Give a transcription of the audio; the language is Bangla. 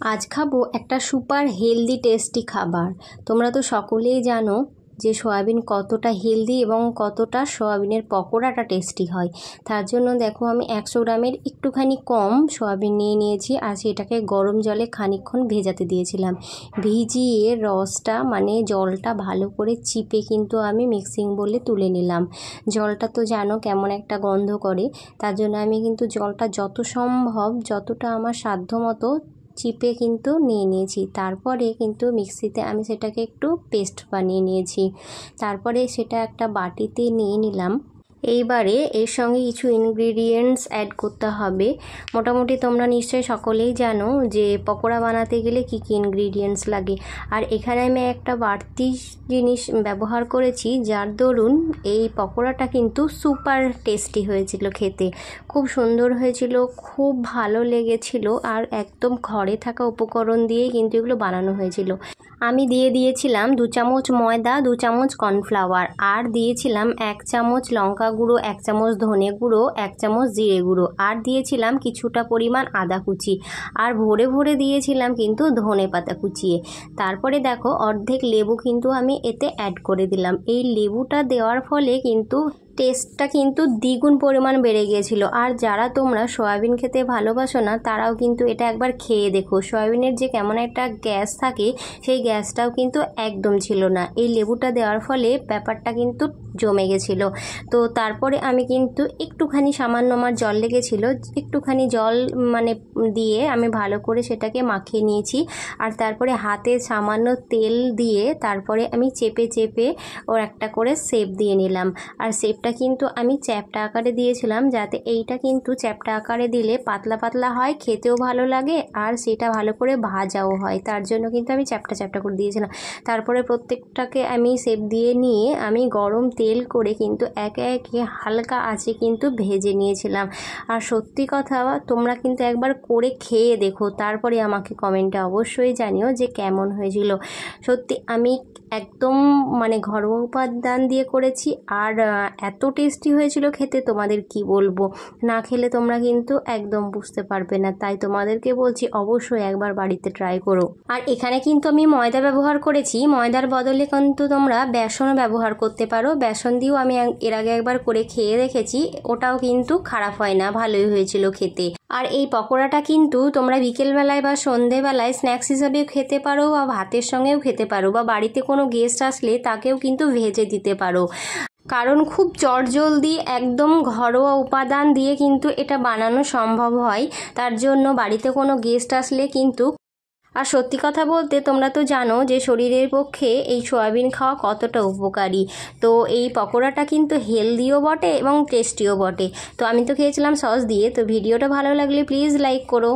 আজ খাবো একটা সুপার হেলদি টেস্টি খাবার। তোমরা তো সকলেই জানো যে সয়াবিন কতটা হেলদি এবং কতটা সয়াবিনের পকোড়াটা টেস্টি হয়। তার জন্য দেখো আমি 100 গ্রামের একটুখানি কম সয়াবিন নিয়ে নিয়েছি আর সেটাকে গরম জলে খানিকক্ষণ ভেজাতে দিয়েছিলাম। ভিজিয়ে রসটা মানে জলটা ভালো করে চিপে কিন্তু আমি মিক্সিং বলে তুলে নিলাম। জলটা তো জানো কেমন একটা গন্ধ করে, তার জন্য আমি কিন্তু জলটা যত সম্ভব যতটা আমার সাধ্য মতো চিপে কিন্তু নিয়ে নিয়েছি। তারপরে কিন্তু মিক্সিতে আমি সেটাকে একটু পেস্ট বানিয়ে নিয়েছি। তারপরে সেটা একটা বাটিতে নিয়ে নিলাম। এইবারে এর সঙ্গে কিছু ইনগ্রিডিয়েন্টস অ্যাড করতে হবে। মোটামুটি তোমরা নিশ্চয়ই সকলেই জানো যে পকোড়া বানাতে গেলে কী কী ইনগ্রিডিয়েন্টস লাগে। আর এখানে আমি একটা বাড়তি জিনিস ব্যবহার করেছি, যার দরুন এই পকোড়াটা কিন্তু সুপার টেস্টি হয়েছিল খেতে। খুব সুন্দর হয়েছিল, খুব ভালো লেগেছিল আর একদম ঘরে থাকা উপকরণ দিয়েই কিন্তু এগুলো বানানো হয়েছিল। আমি দিয়ে দিয়েছিলাম 2 চামচ ময়দা, 2 চামচ কর্নফ্লাওয়ার, আর দিয়েছিলাম 1 চামচ লঙ্কা গুঁড়ো, 1 চামচ ধনে গুঁড়ো, 1 চামচ জিরে গুঁড়ো, আর দিয়েছিলাম কিছুটা পরিমাণ আদা কুচি, আর ভরে ভরে দিয়েছিলাম কিন্তু ধনে পাতা কুচিয়ে। তারপরে দেখো অর্ধেক লেবু কিন্তু আমি এতে অ্যাড করে দিলাম। এই লেবুটা দেওয়ার ফলে কিন্তু টেস্টটা কিন্তু দ্বিগুণ পরিমাণ বেড়ে গিয়েছিল। আর যারা তোমরা সয়াবিন খেতে ভালোবাসো না তারাও কিন্তু এটা একবার খেয়ে দেখো। সয়াবিনের যে কেমন একটা গ্যাস থাকে সেই গ্যাসটাও কিন্তু একদম ছিল না এই লেবুটা দেওয়ার ফলে। ব্যাপারটা কিন্তু জমে গেছিলো। তো তারপরে আমি কিন্তু একটুখানি সামান্য আমার জল লেগেছিলো, একটুখানি জল মানে দিয়ে আমি ভালো করে সেটাকে মাখিয়ে নিয়েছি। আর তারপরে হাতে সামান্য তেল দিয়ে তারপরে আমি চেপে চেপে ওর একটা করে শেপ দিয়ে নিলাম। আর শেপটা কিন্তু আমি চ্যাপ্টা আকারে দিয়েছিলাম, যাতে এইটা কিন্তু চ্যাপ্টা আকারে দিলে পাতলা পাতলা হয়, খেতেও ভালো লাগে আর সেটা ভালো করে ভাজাও হয়। তার জন্য কিন্তু আমি চ্যাপ্টা চ্যাপ্টা করে দিয়েছিলাম। তারপরে প্রত্যেকটাকে আমি শেপ দিয়ে নিয়ে আমি গরম তেল করে কিন্তু একে একে হালকা আঁচে কিন্তু ভেজে নিয়েছিলাম। আর সত্যি কথা তোমরা কিন্তু একবার করে খেয়ে দেখো, তারপরে আমাকে কমেন্টে অবশ্যই জানিও যে কেমন হয়েছিল। সত্যি আমি একদম মানে ঘরোয়া উপাদান দিয়ে করেছি আর এত টেস্টি হয়েছিল খেতে, তোমাদের কি বলবো। না খেলে তোমরা কিন্তু একদম বুঝতে পারবে না, তাই তোমাদেরকে বলছি অবশ্যই একবার বাড়িতে ট্রাই করো। আর এখানে কিন্তু আমি ময়দা ব্যবহার করেছি, ময়দার বদলে কিন্তু তোমরা বেসনও ব্যবহার করতে পারো। বেসন দিয়েও আমি এর আগে একবার করে খেয়ে দেখেছি, ওটাও কিন্তু খারাপ হয় না, ভালোই হয়েছিল খেতে। আর এই পকোড়াটা কিন্তু তোমরা বিকেলবেলায় বা সন্ধেবেলায় স্ন্যাক্স হিসাবেও খেতে পারো বা ভাতের সঙ্গেও খেতে পারো, বা বাড়িতে কোনো গেস্ট আসলে তাকেও কিন্তু ভেজে দিতে পারো। কারণ খুব চটজলদি একদম ঘরোয়া উপাদান দিয়ে কিন্তু এটা বানানো সম্ভব হয়। তার জন্য বাড়িতে কোনো গেস্ট আসলে কিন্তু, আর সত্যি কথা বলতে তোমরা তো জানো যে শরীরের পক্ষে এই সয়াবিন খাওয়া কতটা উপকারী। তো এই পকোড়াটা কিন্তু হেলদিও বটে এবং টেস্টিও বটে। তো আমি তো খেয়েছিলাম সস দিয়ে। তো ভিডিওটা ভালো লাগলে প্লিজ লাইক করো।